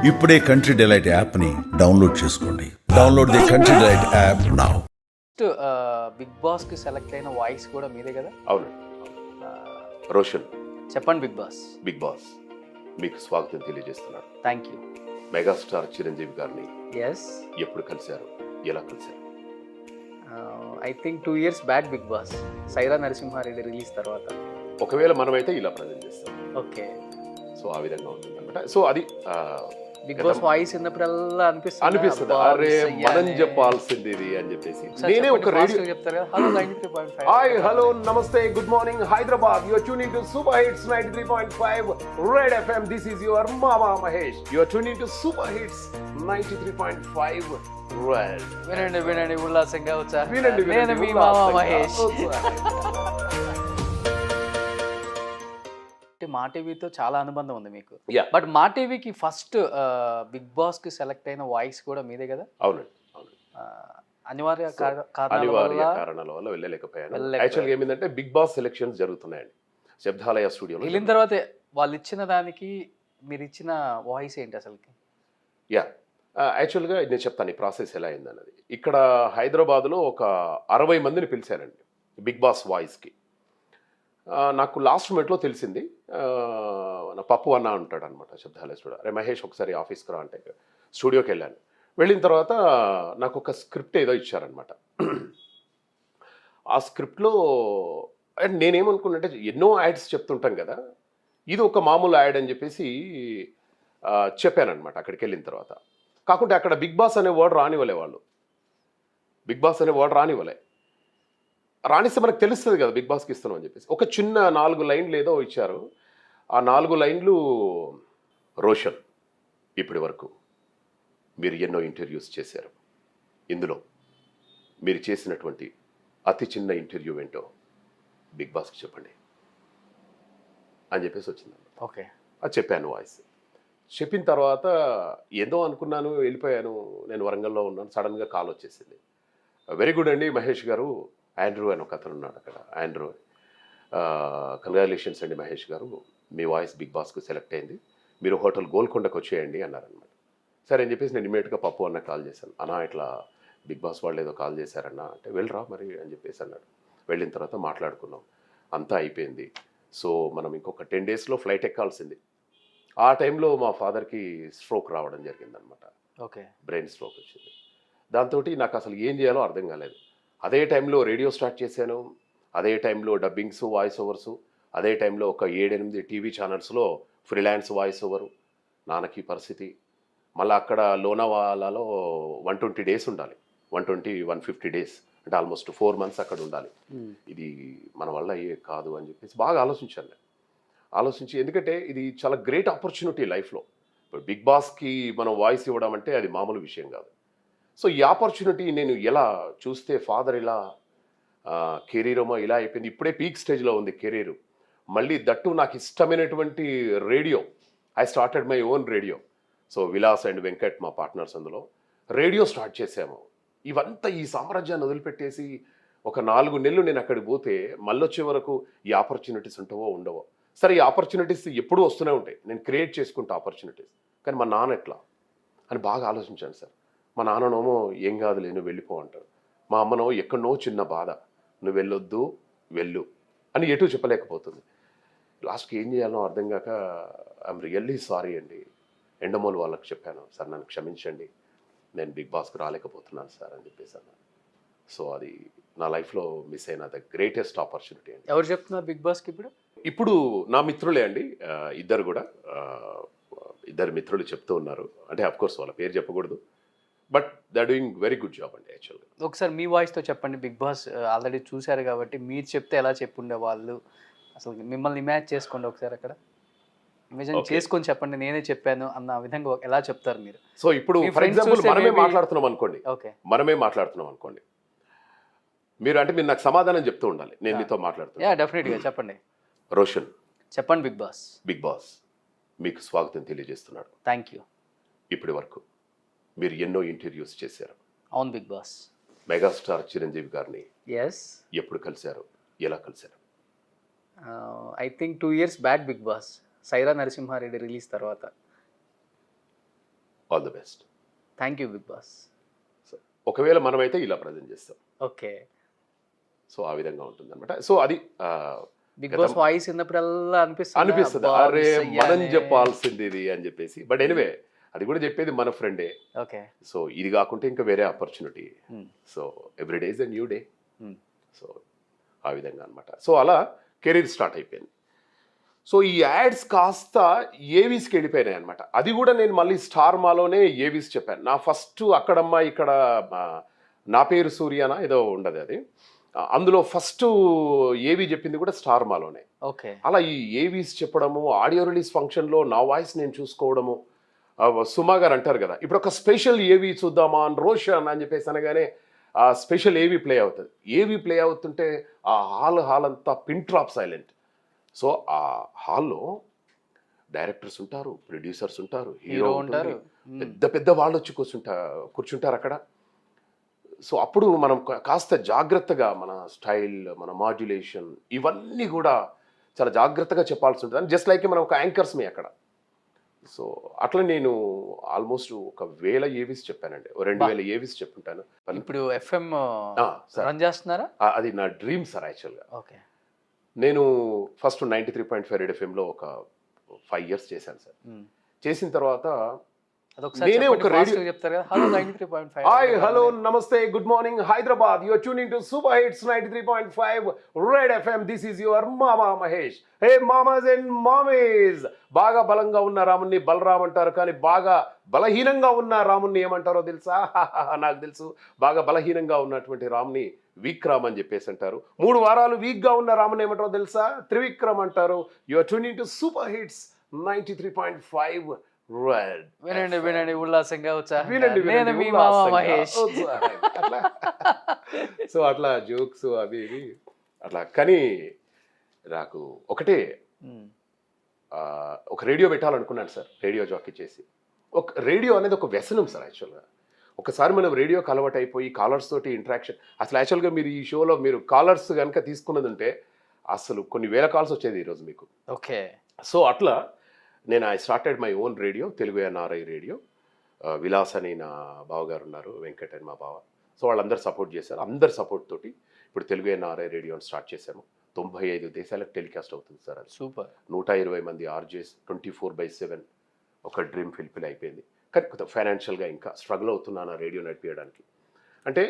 ఇప్పుడే country delight యాప్ని download చేసుకోండి. Download the country delight app now. Big boss కి సెలెక్ట్ అయిన వాయిస్ కూడా మీదే కదా? అవును, రోషన్. చెప్పండి బిగ్ బాస్. బిగ్ బాస్ మీకు స్వాగతం తెలియజేస్తున్నాను. Thank you. మెగాస్టార్ చిరంజీవి గారిని ఎస్, ఎప్పుడు కలిశారు, ఎలా కలిశారు? I think 2 years back big Boss, Sye Raa Narasimha Reddy release తర్వాత. ఒకవేళ మనమైతే ఇలా ప్రజెంట్ చేస్తాం. ఓకే, సో ఆ విధంగా ఉంటుంది అనమాట. సో అది బిగ్ బాస్ వాయిస్ విన్నప్పుడల్లా అనిపిస్తుంది, అరే మనం చెప్పాల్సింది ఇది అని చెప్పేసి. నేనే ఒక రేడియో చెప్తారు కదా, హలో 93.5. హాయ్, హలో, నమస్తే, good morning Hyderabad. You are tuning to super hits 93.5 red FM. This is your మామా Mahesh. You are tuning to super hits 93.5 red. వినండి వినండి ఉల్లాసంగా వచ్చారు. వినండి, నేను మీ మామా మహేష్. మా టీవీతో చాలా అనుబంధం ఉంది మీకు. బట్ మా టీవీకి ఫస్ట్ బిగ్ బాస్ కి సెలెక్ట్ అయిన వాయిస్ కూడా మీదే కదా? అవునండి, అవును. అనివార్య కారణాల వల్ల వెళ్ళలేకపోయాను. యాక్చువల్గా ఏమిందంటే బిగ్ బాస్ సెలెక్షన్స్ జరుగుతున్నాయండి శబ్దాలయ స్టూడియోలో. వెళ్ళిన తర్వాత వాళ్ళు ఇచ్చిన దానికి మీరు ఇచ్చిన వాయిస్ ఏంటి అసలుకి? యాక్చువల్గా నేను చెప్తాను ఈ ప్రాసెస్ ఎలా అయిందన్నది. ఇక్కడ హైదరాబాద్లో ఒక 60 మందిని పిలిచారండి బిగ్ బాస్ వాయిస్కి. నాకు లాస్ట్ మినిట్లో తెలిసింది. నా పప్పు అన్న ఉంటాడు అనమాట శబ్దాలయ స్టూడియో. అరే మహేష్ ఒకసారి ఆఫీస్కి రా అంటే స్టూడియోకి వెళ్ళాను. వెళ్ళిన తర్వాత నాకు ఒక స్క్రిప్ట్ ఏదో ఇచ్చారనమాట. ఆ స్క్రిప్ట్లో నేనేమనుకున్నంటే ఎన్నో యాడ్స్ చెప్తుంటాం కదా, ఇది ఒక మామూలు యాడ్ అని చెప్పేసి చెప్పానమాట అక్కడికి వెళ్ళిన తర్వాత. కాకుంటే అక్కడ బిగ్ బాస్ అనే వర్డ్ రానివ్వలే వాళ్ళు. బిగ్ బాస్ అనే వర్డ్ రానిస్తే మనకు తెలుస్తుంది కదా బిగ్ బాస్కి ఇస్తున్నాం అని చెప్పేసి. ఒక చిన్న 4 లైన్లు ఏదో ఇచ్చారు. ఆ 4 లైన్లు, రోషన్ ఇప్పటి వరకు మీరు ఎన్నో ఇంటర్వ్యూస్ చేశారు, ఇందులో మీరు చేసినటువంటి అతి చిన్న ఇంటర్వ్యూ ఏంటో బిగ్ బాస్కి చెప్పండి అని చెప్పేసి వచ్చింది. ఓకే, అది చెప్పాను వాయిస్. చెప్పిన తర్వాత ఏదో అనుకున్నాను, వెళ్ళిపోయాను. నేను వరంగల్లో ఉన్నాను. సడన్గా కాల్ వచ్చేసింది. వెరీ గుడ్ అండి మహేష్ గారు, ఆండ్రూ అని ఒక అతను ఉన్నాడు అక్కడ, ఆండ్రూ, కంగ్రాచులేషన్స్ అండి మహేష్ గారు, మీ వాయిస్ బిగ్ బాస్కి సెలెక్ట్ అయింది, మీరు హోటల్ గోల్కొండకు వచ్చేయండి అన్నారనమాట. సరే అని చెప్పేసి నేను ఇమీడియట్గా పప్పు అన్న కాల్ చేశాను. అన్నా ఇట్లా బిగ్ బాస్ వాళ్ళు ఏదో కాల్ చేశారన్నా అంటే, వెళ్ళరా మరి అని చెప్పేసి అన్నాడు. వెళ్ళిన తర్వాత మాట్లాడుకున్నాం, అంతా అయిపోయింది. సో మనం ఇంకొక 10 daysలో ఫ్లైట్ ఎక్కాల్సింది. ఆ టైంలో మా ఫాదర్కి స్ట్రోక్ రావడం జరిగిందనమాట. ఓకే, బ్రెయిన్ స్ట్రోక్ వచ్చింది. దాంతో నాకు అసలు ఏం చేయాలో అర్థం కాలేదు. అదే టైంలో రేడియో స్టార్ట్ చేశాను, అదే టైంలో డబ్బింగ్స్, వాయిస్ ఓవర్సు, అదే టైంలో ఒక 7-8 టీవీ ఛానల్స్లో ఫ్రీలాన్స్ వాయిస్ ఓవరు. నాన్నకి పరిస్థితి మళ్ళీ అక్కడ లోనావాలాలో 120 days ఉండాలి. 150 days అంటే ఆల్మోస్ట్ 4 months అక్కడ ఉండాలి. ఇది మన వల్ల అయ్యే కాదు అని చెప్పేసి బాగా ఆలోచించాను నేను. ఎందుకంటే ఇది చాలా గ్రేట్ ఆపర్చునిటీ లైఫ్లో. ఇప్పుడు బిగ్ బాస్కి మనం వాయిస్ ఇవ్వడం అంటే అది మామూలు విషయం కాదు. సో ఈ ఆపర్చునిటీ నేను ఎలా చూస్తే, ఫాదర్ ఇలా కెరీర్ ఏమో ఇలా అయిపోయింది, ఇప్పుడే పీక్ స్టేజ్లో ఉంది కెరీరు. మళ్ళీ దట్టు నాకు ఇష్టమైనటువంటి radio, I started my own radio. So Vilas and Venkat మా పార్ట్నర్స్, అందులో రేడియో స్టార్ట్ చేసాము. ఇవంతా ఈ సామ్రాజ్యాన్ని వదిలిపెట్టేసి ఒక 4 నెలలు నేను అక్కడికి పోతే మళ్ళొచ్చే వరకు ఈ ఆపర్చునిటీస్ ఉంటావో ఉండవో. సరే, ఈ ఆపర్చునిటీస్ ఎప్పుడూ వస్తూనే ఉంటాయి, నేను క్రియేట్ చేసుకుంటా ఆపర్చునిటీస్. కానీ మా నాన్న ఎట్లా అని బాగా ఆలోచించాను సార్. మా నాన్ననేమో ఏం కాదులే నువ్వు వెళ్ళిపో అంటాడు. మా అమ్మనో ఎక్కడనో చిన్న బాధ, నువ్వు వెళ్ళొద్దు వెళ్ళు అని ఎటు చెప్పలేకపోతుంది. లాస్ట్కి ఏం చేయాలో అర్థం కాక ఐఎమ్ రియల్లీ సారీ అండి, ఎండమోల్ వాళ్ళకి చెప్పాను, సార్ నన్ను క్షమించండి, నేను బిగ్ బాస్కి రాలేకపోతున్నాను సార్ అని చెప్పేసి అన్నాను. సో అది నా లైఫ్లో మిస్ అయిన ద గ్రేటెస్ట్ ఆపర్చునిటీ అండి. ఎవరు చెప్తున్నారు బిగ్ బాస్కి ఇప్పుడు నా మిత్రులే అండి, ఇద్దరు కూడా, ఇద్దరు మిత్రులు చెప్తూ ఉన్నారు. అంటే అఫ్కోర్స్ వాళ్ళ పేరు చెప్పకూడదు, but they are doing very good job అండి యాక్చువల్గా. ఒకసారి మీ వాయిస్తో చెప్పండి. బిగ్ బాస్ ఆల్రెడీ చూశారు కాబట్టి మీరు చెప్తే ఎలా చెప్పుండే వాళ్ళు, అసలు మిమ్మల్ని ఇమాజిన్ చేసుకోండి ఒకసారి, అక్కడ ఇమాజిన్ చేసుకొని చెప్పండి, నేనే చెప్పాను అన్న విధంగా ఎలా చెప్తారు మీరు? సో ఇప్పుడు ఫర్ ఎగ్జాంపుల్ మనమే మాట్లాడుతున్నాం అనుకోండి, ఓకే, మీరు అంటే మీరు నాకు సమాధానం చెప్తూ ఉండాలి, నేను మీతో మాట్లాడుతున్నా. డెఫినెట్గా చెప్పండి. రోషన్, చెప్పండి బిగ్ బాస్ మీకు స్వాగతం తెలియజేస్తున్నాడు. Thank you. ఇప్పటి వరకు మీరు ఎన్నో ఇంటర్వ్యూస్ చేశారు. అవును బిగ్ బాస్. మెగాస్టార్ చిరంజీవి గారిని ఎస్, ఎప్పుడు కలిశారు, ఎలా కలిశారు? I think 2 years back big Boss, Sye Raa Narasimha Reddy release తర్వాత. All the best. Thank you Big Boss. ఒకవేళ మనమైతే ఇలా ప్రజెంట్ చేస్తాం. ఓకే. సో ఆ విధంగా ఉంటుంది అనమాట. సో అది బిగ్ బాస్ వాయిస్ విన్నప్పుడల్లా అనిపిస్తుంది, అబ్బా, అరే miss మనం అయ్యానే. చెప్పాల్సింది ఇది అని చెప్పేసి. బట్ ఎనివే అది కూడా చెప్పేది మన ఫ్రెండే. ఓకే. సో ఇది కాకుంటే ఇంకా వేరే opportunity. So every day is a new day. So ఆ విధంగా అనమాట. సో అలా కెరీర్ స్టార్ట్ అయిపోయింది. సో ఈ యాడ్స్ కాస్త ఏవీస్కి వెళ్ళిపోయినాయి అనమాట. అది కూడా నేను మళ్ళీ స్టార్ మాలోనే ఏవీస్ చెప్పాను. నా ఫస్ట్ అక్కడమ్మా ఇక్కడ నా పేరు సూర్యనా ఏదో ఉండదు అది, అందులో ఫస్ట్ ఏవి చెప్పింది కూడా స్టార్ మాలోనే. ఓకే. అలా ఈ ఏవీస్ చెప్పడము, ఆడియో రిలీజ్ ఫంక్షన్లో నా వాయిస్ నేను చూసుకోవడము. సుమా గారు అంటారు కదా, ఇప్పుడు ఒక స్పెషల్ ఏవి చూద్దామా అని రోషన్ అని చెప్పేసి అనగానే ఆ స్పెషల్ ఏవి ప్లే అవుతుంది. ఏవి ప్లే అవుతుంటే ఆ హాల్ అంతా పిన్ డ్రాప్ సైలెంట్. సో ఆ హాల్లో డైరెక్టర్స్ ఉంటారు, ప్రొడ్యూసర్స్ ఉంటారు, హీరో ఉంటారు, పెద్ద పెద్ద వాళ్ళు వచ్చి కూర్చుంటారు అక్కడ. సో అప్పుడు మనం కాస్త జాగ్రత్తగా మన స్టైల్, మన మాడ్యులేషన్ ఇవన్నీ కూడా చాలా జాగ్రత్తగా చెప్పాల్సి ఉంటుంది. జస్ట్ లైక్ మనం ఒక యాంకర్స్ మీ అక్కడ. సో అట్లా నేను ఆల్మోస్ట్ 1000 ఏవీస్ చెప్పానండి, 2000 ఏవీస్ చెప్పుంటాను. ఇప్పుడు ఎఫ్ఎం సార్ రన్ చేస్తున్నారా? అది నా డ్రీమ్ సార్ యాక్చువల్గా. ఓకే. నేను ఫస్ట్ 93.5 రెడ్ ఎఫ్ఎంలో ఒక 5 years చేశాను సార్. చేసిన తర్వాత నేనే ఒక రేడియో చెప్తారు కదా, హలో 93.5. హాయ్ హలో నమస్తే good morning Hyderabad, you are tuning to super hits 93.5 red FM. This is your మామా Mahesh. Hey mamas and mamis. బాగా బలంగా ఉన్న రాముణ్ణి బలరామ్ అంటారు, కానీ బాగా బలహీనంగా ఉన్న రాముణ్ణి ఏమంటారో తెలుసా? నాకు తెలుసు. బాగా బలహీనంగా ఉన్నటువంటి రాముని విక్రమ్ అని చెప్పేసి అంటారు. 3 వారాలు వీక్ గా ఉన్న రాముని ఏమంటారో తెలుసా? త్రివిక్రమ్ అంటారు. You are tuning to super hits 93.5 red. వినండి ఉల్లాసంగా వినండి నేను మీ మామ మహేష్. అట్లా. సో అట్లా జోక్స్ అవి ఇవి అట్లా. కానీ నాకు ఒకటే ఒక రేడియో పెట్టాలనుకున్నాను సార్, రేడియో జాకీ చేసి. ఒక రేడియో అనేది ఒక వ్యసనం సార్ యాక్చువల్గా. ఒకసారి మనం రేడియోకి అలవాటు అయిపోయి కాలర్స్ తోటి ఇంటరాక్షన్, అసలు యాక్చువల్గా మీరు ఈ షోలో మీరు కాలర్స్ కనుక తీసుకున్నది ఉంటే అసలు కొన్ని వేల కాల్స్ వచ్చేది ఈరోజు మీకు. ఓకే. సో అట్లా నేను I started my own radio, Telugu NRI radio. Vilas అని నా బావగారు ఉన్నారు, వెంకట్ అని మా బావ. సో వాళ్ళందరూ సపోర్ట్ చేశారు. అందరి సపోర్ట్ తోటి ఇప్పుడు తెలుగు ఎన్ఆర్ఐ రేడియోని స్టార్ట్ చేశాము. 95 దేశాలకు టెలికాస్ట్ అవుతుంది సార్. అది సూపర్. 120 మంది ఆర్జేస్, 24/7 ఒక డ్రీమ్ ఫిల్ఫిల్ అయిపోయింది. కానీ కొంత ఫైనాన్షియల్గా ఇంకా స్ట్రగుల్ అవుతున్నాను ఆ రేడియో నడిపించడానికి. అంటే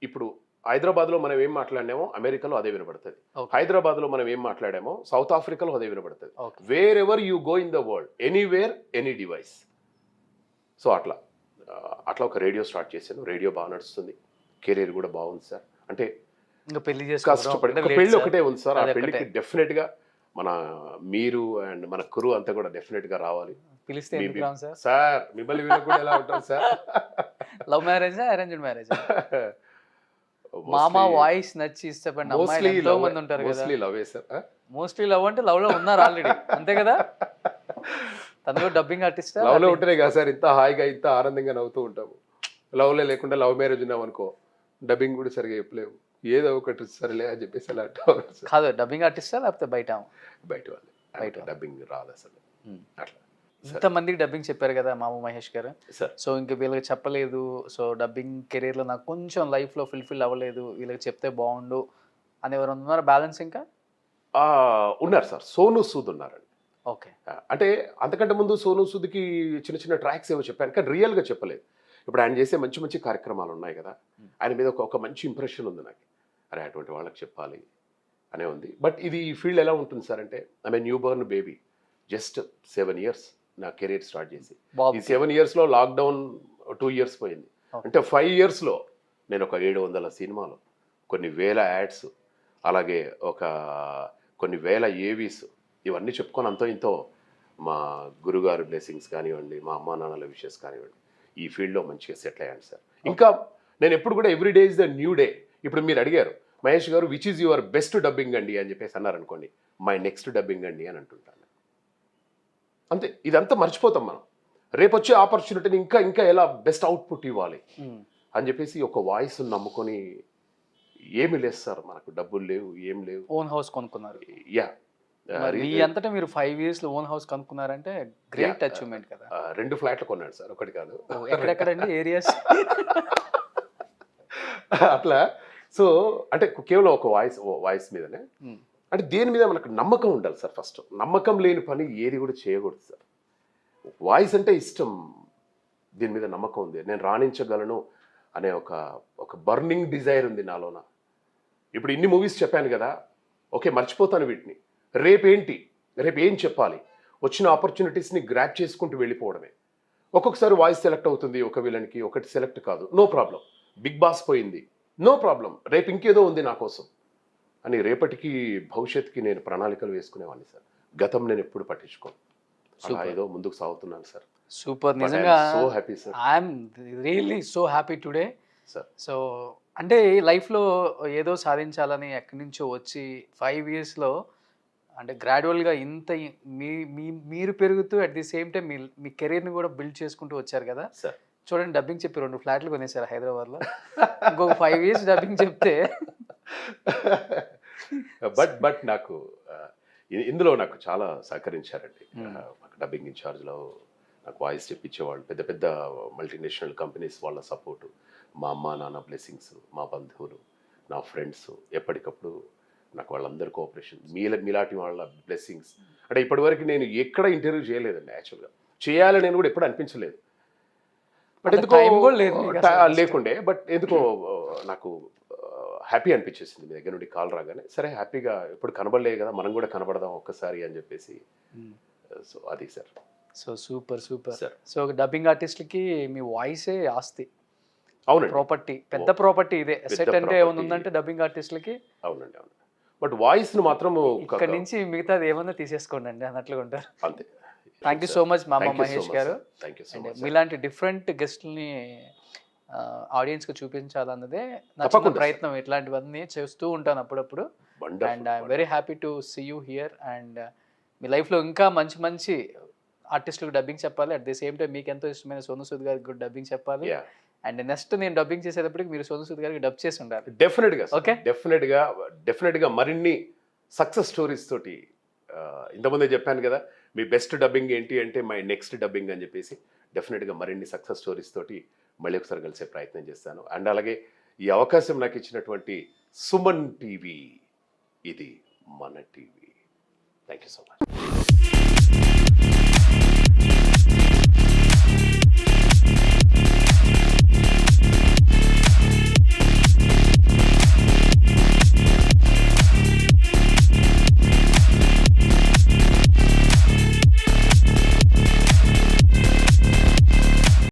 ఇప్పుడు హైదరాబాద్లో మనం ఏం మాట్లాడామో అమెరికాలో అదే వినబడుతుంది, హైదరాబాద్లో మనం ఏం మాట్లాడామో సౌత్ ఆఫ్రికాలో అదే వినబడుతుంది. Wear ever you go in the world, anywhere any device. So అట్లా ఒక రేడియో స్టార్ట్ చేశాను. రేడియో బాగా నడుస్తుంది, కెరీర్ కూడా బాగుంది సార్. అంటే ఇంకా పెళ్లి కష్టపడి పెళ్లి ఒకటే ఉంది సార్. ఆ పెళ్లికి డెఫినెట్గా మన మీరు అండ్ మన కురు అంతా కూడా డెఫినెట్గా రావాలి. పిలిస్తే సార్ మిమ్మల్ని కూడా ఎలా ఉంటాం sir? Love marriage arranged marriage? మామా వాయిస్ నచ్చి ఇష్టపడిన అమ్మాయిలు ఎంతో మంది ఉంటారు కదా. మోస్ట్లీ లవ్ అంటే లవ్ లో ఉన్నారు ఆల్రెడీ, అంతే కదా? తను డబ్బింగ్ ఆర్టిస్ట్. లవ్ లో ఉంటేనే కదా సార్ ఇంత హాయిగా ఇంత ఆనందంగా నవ్వుతూ ఉంటాము. లవ్ లో లేకుండా లవ్ మ్యారేజ్ ఉన్నాం అనుకో, డబ్బింగ్ కూడా సరిగా చెప్పలేము, ఏదో ఒకటి సరేలే అని చెప్పేసి అలా కాదు. డబ్బింగ్ ఆర్టిస్టా లేకపోతే బయట వాళ్ళు బయట డబ్బింగ్ రాదు అసలు. అట్లా ఇంతమందికి డబ్బింగ్ చెప్పారు కదా మామ మహేష్ గారు. సో ఇంక వీళ్ళకి చెప్పలేదు, సో డబ్బింగ్ కెరీర్లో నాకు కొంచెం లైఫ్లో ఫుల్ఫిల్ అవ్వలేదు, వీళ్ళకి చెప్తే బాగుండు అని ఎవరు ఉన్నారు బ్యాలెన్స్? ఇంకా ఉన్నారు సార్, సోను సూద్ ఉన్నారండి. ఓకే. అంటే అంతకంటే ముందు సోను సూద్కి చిన్న చిన్న ట్రాక్స్ ఏవో చెప్పాను, కానీ రియల్గా చెప్పలేదు. ఇప్పుడు ఆయన చేసే మంచి మంచి కార్యక్రమాలు ఉన్నాయి కదా, ఆయన మీద ఒక మంచి ఇంప్రెషన్ ఉంది నాకు. అరే అటువంటి వాళ్ళకి చెప్పాలి అనే ఉంది. బట్ ఇది ఫీల్డ్ ఎలా ఉంటుంది సార్ అంటే, I knew Born baby, just 7 years నా కెరీర్ స్టార్ట్ చేసి. ఈ 7 yearsలో లాక్డౌన్ 2 years పోయింది. అంటే 5 yearsలో నేను ఒక 700 సినిమాలు, కొన్ని వేల యాడ్స్, అలాగే కొన్ని వేల ఏవీస్, ఇవన్నీ చెప్పుకొని అంతో ఇంతో మా గురుగారు బ్లెస్సింగ్స్ కానివ్వండి, మా అమ్మా నాన్నల విషెస్ కానివ్వండి, ఈ ఫీల్డ్లో మంచిగా సెటిల్ అయ్యాను సార్. ఇంకా నేను ఎప్పుడు కూడా every day is the new day. ఇప్పుడు మీరు అడిగారు మహేష్ గారు which is your best dubbing అండి అని చెప్పేసి అన్నారు అనుకోండి, మై నెక్స్ట్ డబ్బింగ్ అండి అని అంటుంటాను. అంతే, ఇదంతా మర్చిపోతాం మనం. రేపు వచ్చే ఆపర్చునిటీని ఇంకా ఎలా బెస్ట్ అవుట్పుట్ ఇవ్వాలి అని చెప్పేసి ఒక వాయిస్ నమ్ముకొని ఏమి లేదు సార్, మనకు డబ్బులు లేవు, ఏం లేవు. ఓన్ హౌస్ కొనుక్కున్నారు? యా, మరి మీ అంతటా మీరు 5 years లో ఓన్ హౌస్ కనుక్కున్నారంటే గ్రేట్ అచీవ్మెంట్ కదా. 2 ఫ్లాట్లు కొన్నాడు సార్, ఒకటి కాదు. ఎక్కడెక్కడండి ఏరియాస్? అట్లా. సో అంటే కేవలం ఒక వాయిస్ మీదనే, అంటే దేని మీద మనకు నమ్మకం ఉండాలి సార్. ఫస్ట్ నమ్మకం లేని పని ఏది కూడా చేయకూడదు సార్. వాయిస్ అంటే ఇష్టం, దీని మీద నమ్మకం ఉంది, నేను రాణించగలను అనే ఒక బర్నింగ్ డిజైర్ ఉంది నాలోన. ఇప్పుడు ఇన్ని మూవీస్ చెప్పాను కదా, ఓకే మర్చిపోతాను వీటిని, రేపు ఏం చెప్పాలి, వచ్చిన ఆపర్చునిటీస్ని గ్రాప్ చేసుకుంటూ వెళ్ళిపోవడమే. ఒక్కొక్కసారి వాయిస్ సెలెక్ట్ అవుతుంది ఒక విలన్కి, ఒకటి సెలెక్ట్ కాదు, నో ప్రాబ్లం. బిగ్ బాస్ పోయింది, నో ప్రాబ్లం, రేపు ఇంకేదో ఉంది నా కోసం అని రేపటికి భవిష్యత్తుకి నేను ప్రణాళికలు వేసుకునేవాడిని సార్. గతం నేను ఎప్పుడు పట్టించుకోను, అలా ఏదో ముందుకు సాగుతున్నాను సార్. సూపర్, నిజంగా so happy sir. I'm really so happy today sir. So అంటే లైఫ్లో ఏదో సాధించాలని ఎక్కడి నుంచో వచ్చి 5 yearsలో అంటే గ్రాడ్యువల్గా ఇంత మీరు పెరుగుతూ అట్ ది సేమ్ టైం మీ కెరీర్ని కూడా బిల్డ్ చేసుకుంటూ వచ్చారు కదా సార్. చూడండి, డబ్బింగ్ చెప్పి 2 ఫ్లాట్లు కొనేసారు హైదరాబాద్లో. ఇంకొక 5 years డబ్బింగ్ చెప్తే బట్ నాకు ఇందులో నాకు చాలా సహకరించారండి. నాకు డబ్బింగ్ ఇన్ఛార్జ్లో నాకు వాయిస్ చెప్పించేవాళ్ళు, పెద్ద పెద్ద మల్టీనేషనల్ కంపెనీస్ వాళ్ళ సపోర్టు, మా అమ్మ నాన్న బ్లెస్సింగ్స్, మా బంధువులు, నా ఫ్రెండ్స్, ఎప్పటికప్పుడు నాకు వాళ్ళందరి కోఆపరేషన్, మీలాంటి వాళ్ళ బ్లెస్సింగ్స్. అంటే ఇప్పటివరకు నేను ఎక్కడ ఇంటర్వ్యూ చేయలేదండి, యాక్చువల్గా చేయాలని నేను కూడా ఎప్పుడు అనిపించలేదు. బట్ ఎందుకో లేకుండే, బట్ ఎందుకో నాకు హ్యాపీ అనిపించేసింది మీ దగ్గర నుండి కాల్ రాగానే. సరే హ్యాపీగా, ఎప్పుడు కనబడలే కదా మనం కూడా కనబడదాం ఒక్కసారి అని చెప్పేసి. సో అది sir. So super sir. So dubbing ఆర్టిస్ట్లకి మీ వాయిసే ఆస్తి, అవునండి, ప్రాపర్టీ, పెద్ద ప్రాపర్టీ ఇదే. అసెట్ అంటే ఏమైనా ఉందంటే డబ్బింగ్ ఆర్టిస్ట్లకి. అవునండి అవును. బట్ వాయిస్ను మాత్రం ఇక్కడ నుంచి మిగతాది ఏమన్నా తీసేసుకోండి అండి అన్నట్లుగా ఉంటారు. అంతే. థ్యాంక్ యూ సో మచ్ మామ మహేష్ గారు. Thank you so much. మీలాంటి డిఫరెంట్ గెస్ట్ని ఆడియన్స్కి చూపించాలన్నదే నా చిన్న తప్పకుండా ప్రయత్నం. ఇట్లాంటివన్నీ చేస్తూ ఉంటాను అప్పుడప్పుడు. And I'm very happy to see you here. And మీ లైఫ్లో ఇంకా మంచి మంచి ఆర్టిస్టులకు డబ్బింగ్ చెప్పాలి, అట్ ది సేమ్ టైం మీకు ఎంతో ఇష్టమైన సోను సూద్ గారికి కూడా డబ్బింగ్ చెప్పాలి. అండ్ నెక్స్ట్ నేను డబ్బింగ్ చేసేటప్పటికి మీరు సోను సూద్ గారికి డబ్ చేసి ఉండాలి. డెఫినెట్గా. ఓకే, డెఫినెట్గా మరిన్ని సక్సెస్ స్టోరీస్ తోటి. ఇంతకుముందే చెప్పాను కదా, మీ బెస్ట్ డబ్బింగ్ ఏంటి అంటే మై నెక్స్ట్ డబ్బింగ్ అని చెప్పేసి. డెఫినెట్గా మరిన్ని సక్సెస్ స్టోరీస్ తోటి మళ్ళీ ఒకసారి కలిసే ప్రయత్నం చేస్తాను. అండ్ అలాగే ఈ అవకాశం నాకు ఇచ్చినటువంటి సుమన్ టీవీ, ఇది మన TV. Thank you so much.